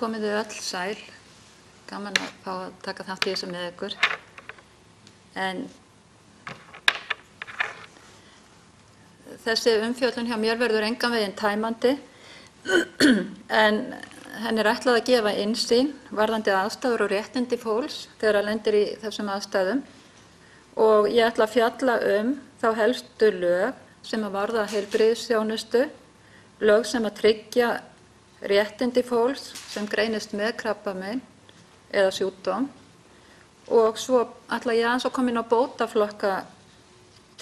Komið þið öll sæl, gaman að fá að taka þátt í þessu með ykkur. En þessi umfjöllun hjá mér verður engan veginn tæmandi, en henni er ætlað að gefa innsýn varðandi aðstæður og réttindi fólks þegar það lendir í þessum aðstæðum. Og ég ætla að fjalla þá helstu lög sem að varða heilbrigðisþjónustu, lög sem að tryggja réttindi fólks sem greinist með krabbamein eða sjúkdóm, og svo ætla ég aðeins að koma inn á bótaflokka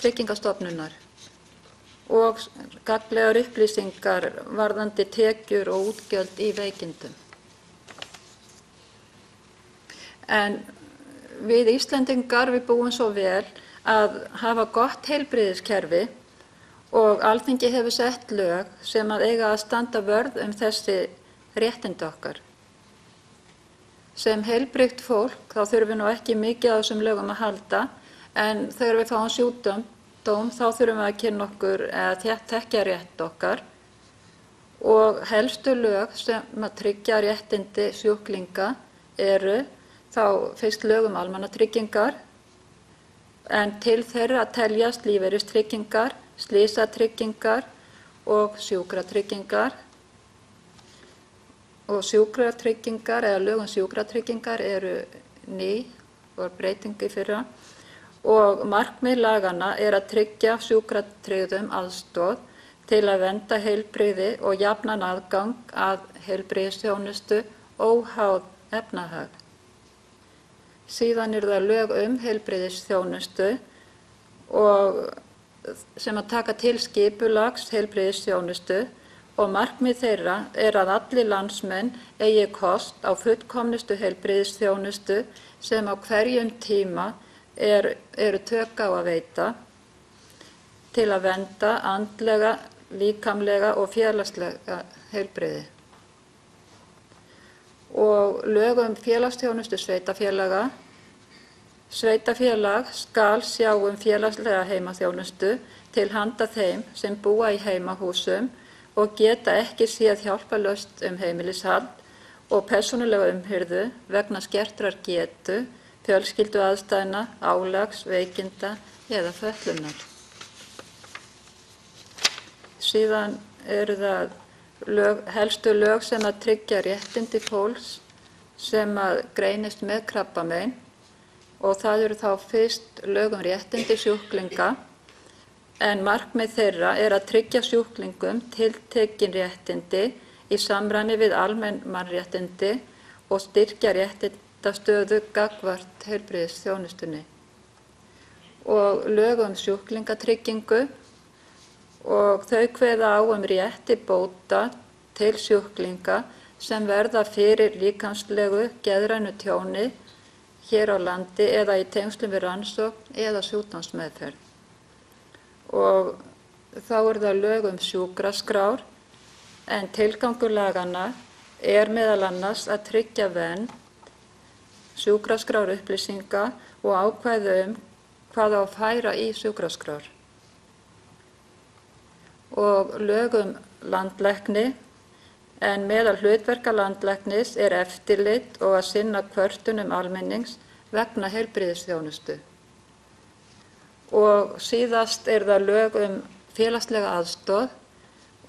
Tryggingastofnunar og gagnlegar upplýsingar varðandi tekjur og útgjöld í veikindum. En við Íslendingar við búum svo vel að hafa gott heilbrigðiskerfi og Alþingi hefur sett lög sem að eiga að standa vörð þessi réttindi okkar. Sem heilbrigt fólk þá þurfum við nú ekki mikið á þessum lögum að halda, en þegar við fáum sjúkdóm þá þurfum við að kynna okkur eða þekkja rétt okkar, og helstu lög sem að tryggja réttindi sjúklinga eru þá fyrst lög almannatryggingar, en til þeirra teljast lífeyristryggingar, slysatryggingar og sjúkratryggingar. Og sjúkratryggingar eða lög sjúkratryggingar eru ný og breyting í fyrra, og markmið laganna er að tryggja sjúkratryggðum aðstoð til að vernda heilbrigði og jafnan aðgang að heilbrigðisþjónustu óháð efnahag. Síðan eru það lög heilbrigðisþjónustu og sem að taka til skipulags heilbrigðisþjónustu, og markmið þeirra er að allir landsmenn eigi kost á fullkomnustu heilbrigðisþjónustu sem á hverjum tíma eru tök á að veita til að vernda andlega, líkamlega og félagslega heilbrigði. Og lög félagsþjónustu sveitarfélaga. Sveitarfélag skal sjá félagslega heimaþjónustu til handa þeim sem búa í heimahúsum og geta ekki séð hjálparlaust heimilishald og persónulega umhirðu vegna skertrar getu, fjölskylduaðstæðna, álags, veikinda eða fötlunar. Síðan eru það helstu lög sem að tryggja réttindi fólks sem að greinist með krabbamein, og það eru þá fyrst lög réttindi sjúklinga, en markmið þeirra er að tryggja sjúklingum tiltekin réttindi í samræmi við almenn mannréttindi og styrkja réttindastöðu gagnvart heilbrigðisþjónustunni. Og lög sjúklingatryggingu, og þau kveða á rétt til bóta til sjúklinga sem verða fyrir líkamslegu geðrænu tjóni hér á landi eða í tengslum við rannsókn eða sjúkdómsmeðferð. Og þá eru það lög sjúkraskrár, en tilgangur laganna er meðal annars að tryggja vernd sjúkraskrár upplýsinga og ákvæði hvað á að færa í sjúkraskrár. Og lög landlækni, en meðal hlutverka landlæknis er eftirlit og að sinna kvörtunum almennings vegna heilbrigðisþjónustu. Og síðast er það lög félagslega aðstoð,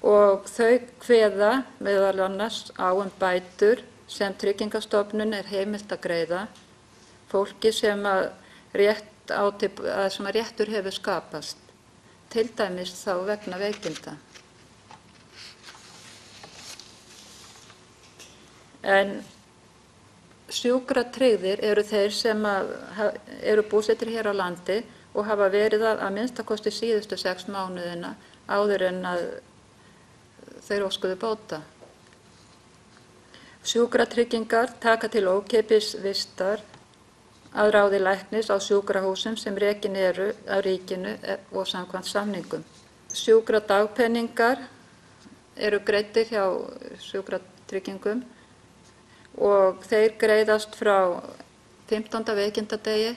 og þau kveða meðal annars á bætur sem Tryggingastofnun er heimilt að greiða fólki sem réttur hefur skapast, til dæmis þá vegna veikinda. En sjúkratryggðir eru þeir sem eru búsettir hér á landi og hafa verið að minnsta kosti síðustu 6 mánuðina áður en að þeir óskuðu bóta. Sjúkratryggingar taka til ókeypis vistar að ráði læknis á sjúkrahúsum sem rekin eru af ríkinu og samkvæmt samningum. Sjúkradagpenningar eru greiddir hjá sjúkratryggingum, og þeir greiðast frá 15. veikindadegi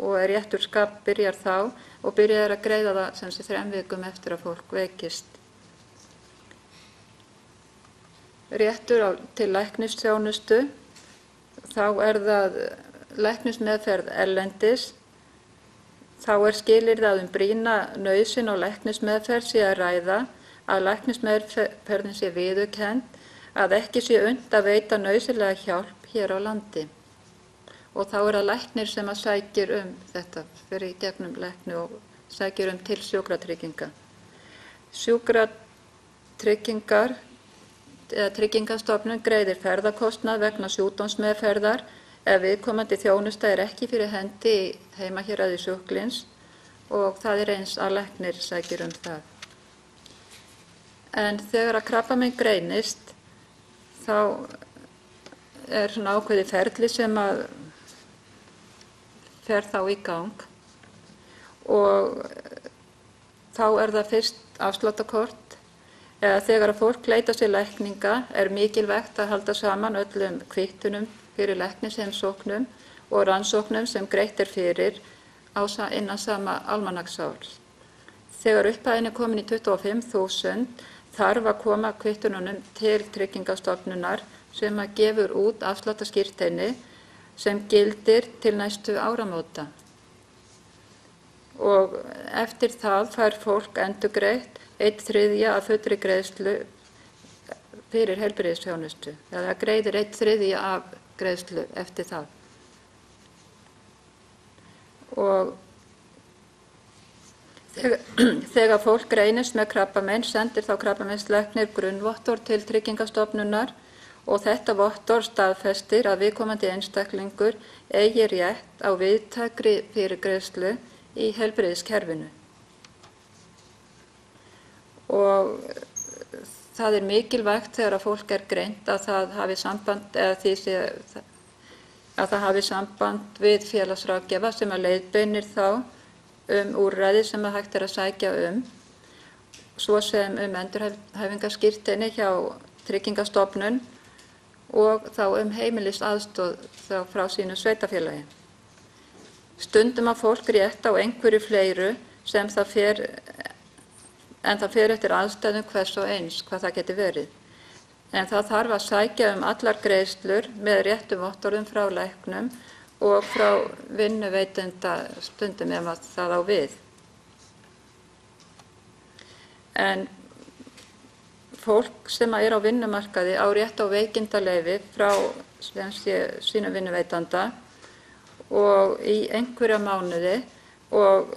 og réttur skap byrjar þá, og byrjar að greiða það sem sé 3 vikum eftir að fólk veikist. réttur til læknisþjónustu, þá það læknismeðferð erlendis. Þá skilyrði að brýna nauðsyn á læknismeðferð sé að ræða, að læknismeðferðin sé viðurkennd, að ekki sé unnt að veita nauðsynlega hjálp hér á landi. Og þá það læknir sem að sækir þetta, fer í gegnum lækni og sækir til sjúkratrygginga. Sjúkratryggingar eða Tryggingastofnun greiðir ferðakostnað vegna sjúkdómsmeðferðar ef viðkomandi þjónusta ekki fyrir hendi í heimahéraði sjúklings og það eins að læknir sækir það. En þegar að krabbamein greinist, þá svona ákveðið ferli sem að fer þá í gang og þá það fyrst afsláttarkort. Eða þegar að fólk leitar sér lækninga mikilvægt að halda saman öllum kvittunum fyrir læknisheimsóknum og rannsóknum sem greitt fyrir innan sama almanaksárs. Þegar upphæðin komin í 25.000 þarf að koma kvittununum til Tryggingastofnunar sem að gefur út afsláttarskírteini sem gildir til næstu áramóta. Og eftir það fær fólk endurgreitt 1/3 af fullri greiðslu fyrir heilbrigðisþjónustu. Það greiðir 1/3 af greiðslu eftir það. Og þegar fólk greinist með krabbamein sendir þá krabbameinslæknir grunnvottorð til Tryggingastofnunar og þetta vottorð staðfestir að viðkomandi einstaklingur eigi rétt á víðtækri fyrirgreiðslu í heilbrigðiskerfinu. Og það mikilvægt þegar að fólk greint að það hafi samband að það hafi samband við félagsráðgjafa sem að leiðbeinir þá úrræði sem að hægt að sækja svo sem endurhæfingarskírteini hjá Tryggingastofnun og þá heimilisaðstoð þá frá sínu sveitarfélagi. Stundum að fólk rétt á einhverju fleiru sem en það fer eftir aðstæðum hvers og eins hvað það geti verið. En það þarf að sækja allar greiðslur með réttum vottorðum frá læknum og frá vinnuveitenda stundum ef það á við. En fólk sem á vinnumarkaði á rétt á veikindaleyfi frá sínum vinnuveitanda og í einhverja mánuði og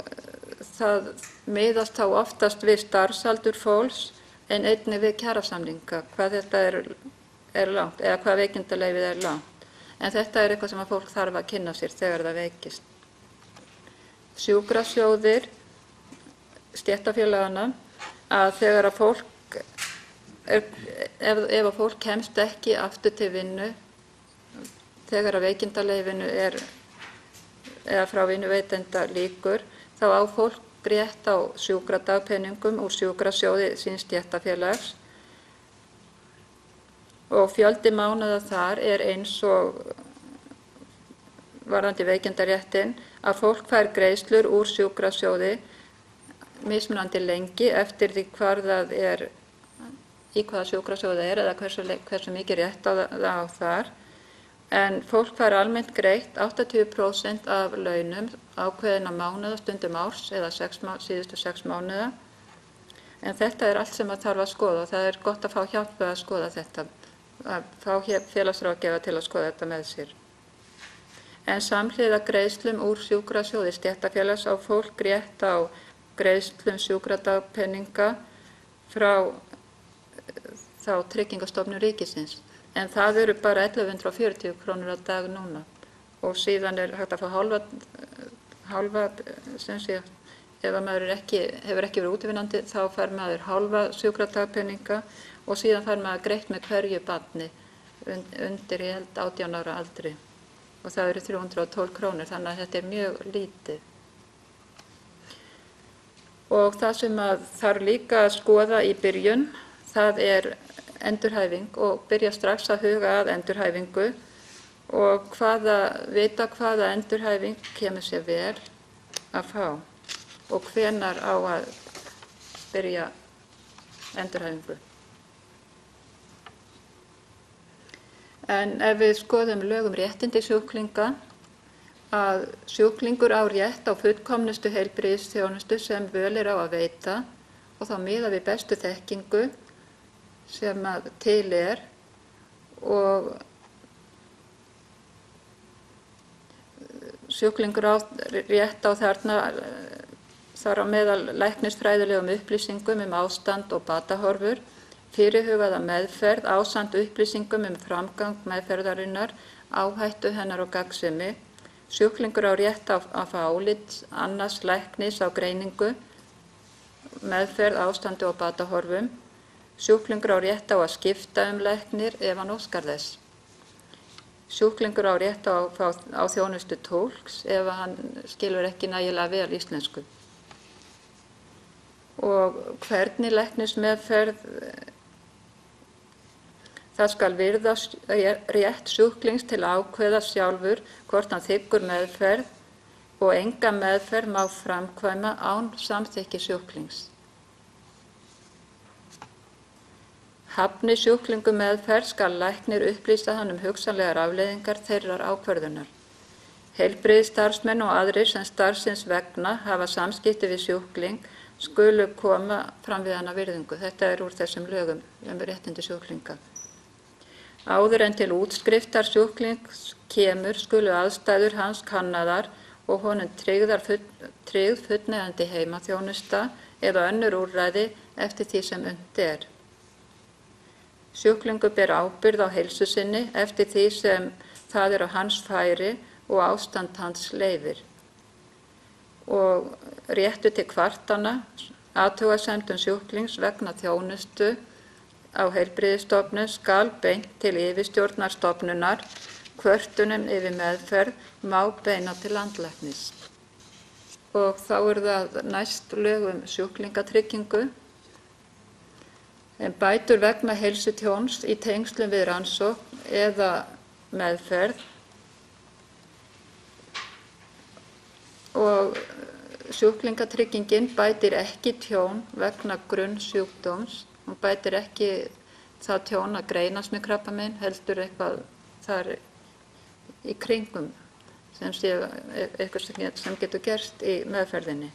það miðast þá oftast við starfsaldur fólks en einnig við kjarasamninga hvað þetta langt eða hvað veikindaleyfið langt. En þetta eitthvað sem að fólk þarf að kynna sér þegar það veikist. Sjúkrasjóðir stéttarfélaganna að þegar að fólk ef að fólk kemst ekki aftur til vinnu þegar að veikindaleyfinu eða frá vinnuveitenda lýkur þá á fólk rétt á sjúkradagpenningum úr sjúkrasjóði síns stéttarfélags og fjöldi mánaða þar eins og varðandi veikindaréttinn að fólk fær greiðslur úr sjúkrasjóði mismunandi lengi eftir því hvar það í hvaða sjúkrasjóði eða hversu mikið rétt á það þar. En fólk fær almennt greitt 80% af launum ákveðinna mánuða stundum árs eða síðustu 6 mánuða. En þetta allt sem að þarf að skoða og það gott að fá hjálp við að skoða þetta, að fá félagsráðgjafa til að skoða þetta með sér. En samhliða greiðslum úr sjúkrasjóði stéttarfélags á fólk rétt á greiðslum sjúkradagpenninga frá þá Tryggingastofnun ríkisins. En það bara 1.140 krónur á dag núna og síðan hægt að fá hálfa sem sé, ef maður hefur ekki verið útivinnandi þá fær maður hálfa sjúkradagpenninga og síðan fær maður greitt með hverju barni undir 18 ára aldri og það 312 krónur þannig að þetta mjög lítið. Og það sem að þarf líka að skoða í byrjun það endurhæfing og byrja strax að huga að endurhæfingu og vita hvaða endurhæfing kemur sér vel að fá og hvenær á að byrja endurhæfingu. En ef við skoðum lög réttindi sjúklinga, að sjúklingur á rétt á fullkomnustu heilbrigðisþjónustu sem völ á að veita og þá miðað við bestu þekkingu sem að til og sjúklingur á rétt á þar á meðal læknisfræðilegum upplýsingum ástand og batahorfur, fyrirhugaða meðferð ásamt upplýsingum framgang meðferðarinnar, áhættu hennar og gagnsemi. Sjúklingur á rétt á að fá álit annars læknis á greiningu, meðferð, ástandi og batahorfum. Sjúklingur á rétt á að skipta læknir ef hann óskar þess. Sjúklingur á rétt á þjónustu tólks ef hann skilur ekki nægilega vel íslensku. Og hvernig læknismeðferð, það skal virða rétt sjúklings til að ákveða sjálfur hvort hann þiggur meðferð og enga meðferð má framkvæma án samþykkis sjúklings. Hafni sjúklingur meðferð skal læknir upplýsa hann hugsanlegar afleiðingar þeirrar ákvörðunar. Heilbrigðisstarfsmenn og aðrir sem starfsins vegna hafa samskipti við sjúkling skulu koma fram við hana virðingu. Þetta úr þessum lögum réttindi sjúklinga. Áður en til útskriftar sjúklings kemur skulu aðstæður hans kannaðar og honum tryggð fullnægjandi heimaþjónusta eða önnur úrræði eftir því sem unnt Sjúklingur ber ábyrgð á heilsu sinni eftir því sem það á hans færi og ástand hans leyfir. Og réttur til kvartana, athugasemdum sjúklings vegna þjónustu á heilbrigðisstofnun skal beint til yfirstjórnar stofnunar, kvörtunum yfir meðferð má beina til landlæknis. Og þá það næst lög sjúklingatryggingu. Bætur vegna heilsutjóns í tengslum við rannsókn eða meðferð og sjúklingatryggingin bætir ekki tjón vegna grunnsjúkdóms. Hún bætir ekki það tjón að greinast með krabbamein, heldur eitthvað þar í kringum eitthvað sem getur gerst í meðferðinni.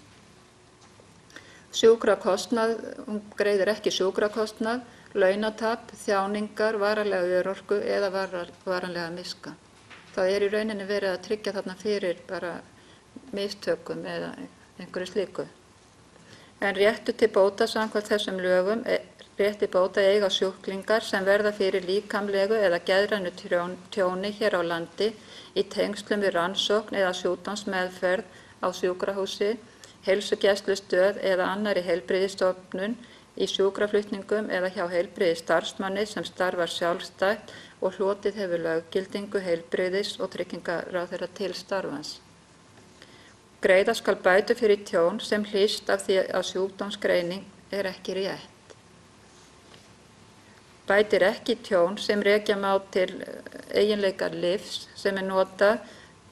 Sjúkrakostnað, hún greiðir ekki sjúkrakostnað, launatap, þjáningar, varanlega örorku eða varanlega miska. Það í rauninni verið að tryggja þarna fyrir bara mistökum eða einhverju slíku. En réttur til bóta samkvæmt þessum lögum, rétt til bóta eiga sjúklingar sem verða fyrir líkamlegu eða geðrænu tjóni hér á landi í tengslum við rannsókn eða sjúkdómsmeðferð á sjúkrahúsi, heilsugæslustöð eða annarri heilbrigðisstofnun í sjúkraflutningum eða hjá heilbrigðisstarfsmanni sem starfar sjálfstætt og hlotið hefur löggildingu heilbrigðis- og tryggingaráðherra til starfans. Greiða skal bætur fyrir tjón sem hlýst af því að sjúkdómsgreining ekki rétt. Bætir ekki tjón sem rekja má til eiginleika lyfs sem notað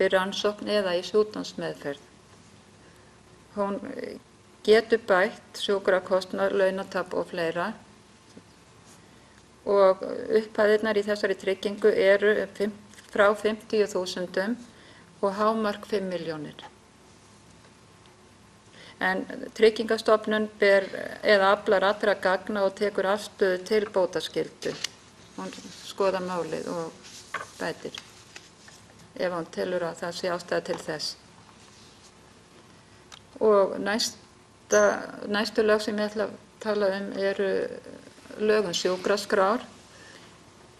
við rannsókn eða í sjúkdómsmeðferð. Hún getur bætt sjúkrakostnað, launatap og fleira og upphæðirnar í þessari tryggingu eru frá 50.000 og hámark 5 milljónir. En Tryggingastofnun ber eða aflar allra gagna og tekur afstöðu til bótaskyldu. Hún skoðar málið og bætir ef hún telur að það sé ástæða til þess. Og næstu lög sem ég ætla að tala eru lög sjúkraskrár.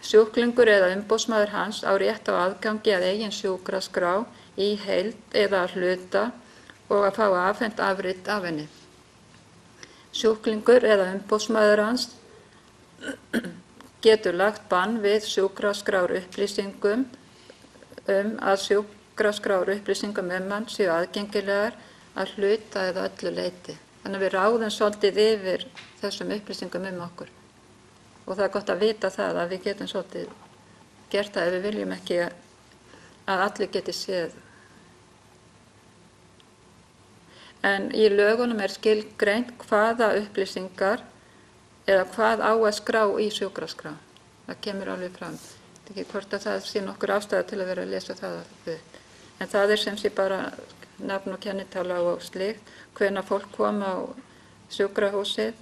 Sjúklingur eða umboðsmaður hans á rétt á aðgangi að eigin sjúkraskrá í heild eða að hluta og að fá afhent afrit af henni. Sjúklingur eða umboðsmaður hans getur lagt bann við sjúkraskrár upplýsingum að sjúkraskrár upplýsingum hann séu aðgengilegar að hluta eða öllu leyti. Þannig að við ráðum svolítið yfir þessum upplýsingum okkur. Og það gott að vita það að við getum svolítið gert það ef við viljum ekki að allir geti séð. En í lögunum skilgreint hvaða upplýsingar eða hvað á að skrá í sjúkraskrá. Það kemur alveg fram. ekki hvort að það sé nokkur ástæða til að vera að lesa það upp. En það sem sé bara nafn og kennitala og slíkt, hvenær fólk kom á sjúkrahúsið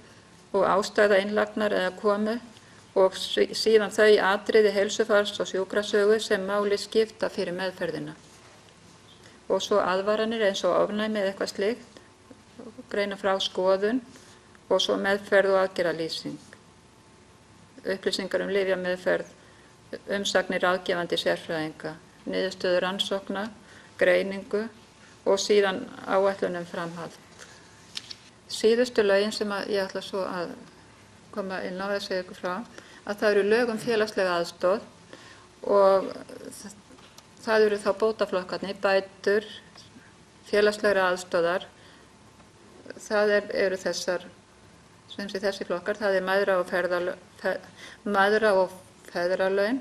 og ástæða innlagnar eða komu og síðan þau atriði heilsufars og sjúkrasögu sem máli skipta fyrir meðferðina. Og svo aðvaranir eins og ofnæmi eða eitthvað slíkt, greina frá skoðun og svo meðferð og aðgerðalýsing. Upplýsingar lyfjameðferð, umsagnir ráðgefandi sérfræðinga, niðurstöður rannsókna, greiningu og síðan áætlun framhald. Síðustu lögin sem ég ætla svo að koma inn á að segja ykkur frá, að það eru lög félagslega aðstoð og það eru þá bótaflokkarnir, bætur, félagslegra aðstoðar. Það eru þessi flokkar, það er mæðra- og feðralaun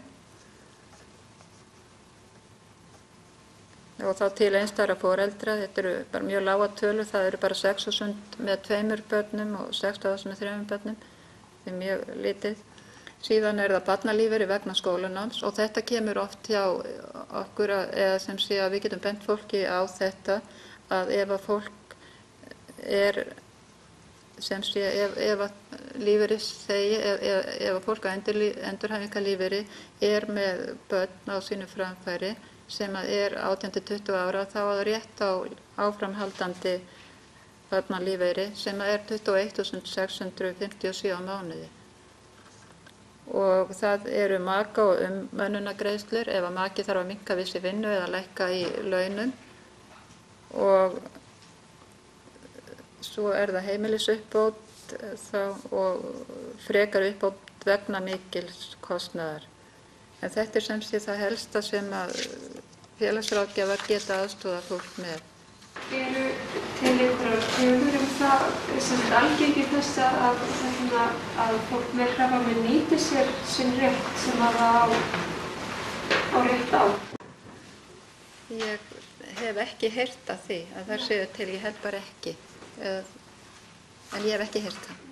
og þá til einstæðra foreldra. Þetta eru bara mjög lágar tölur, það eru bara 6.000 með 2 börnum og 16.000 með 3 börnum. Það er mjög lítið. Síðan er það barnalífeyrir vegna skólanáms og þetta kemur oft hjá okkur eða sem sé að við getum bent fólki á þetta að ef að fólk er sem sé ef að lífeyrisþegi ef að fólk á endurhæfingarlífeyri er með börn á sínu framfæri sem er 18–20 ára, þá á það rétt á áframhaldandi barnalífeyri sem er 21.657 á mánuði. Og það eru maka- og umönnunargreiðslur ef að maki þarf að minnka við sig vinnu eða lækka í launum. Og svo er það heimilisuppbót og frekar uppbót vegna mikils kostnaðar. En þetta er sem sé það helsta sem að félagsráðgjafar geta aðstoðað fólk með. Eru til einhverjar tölur það sem algengi þess að fólk með krabbamein nýti sér sinn rétt sem að það á rétt á? Ég hef ekki heyrt af því að það séu til, ég held bara ekki. En ég hef ekki heyrt það.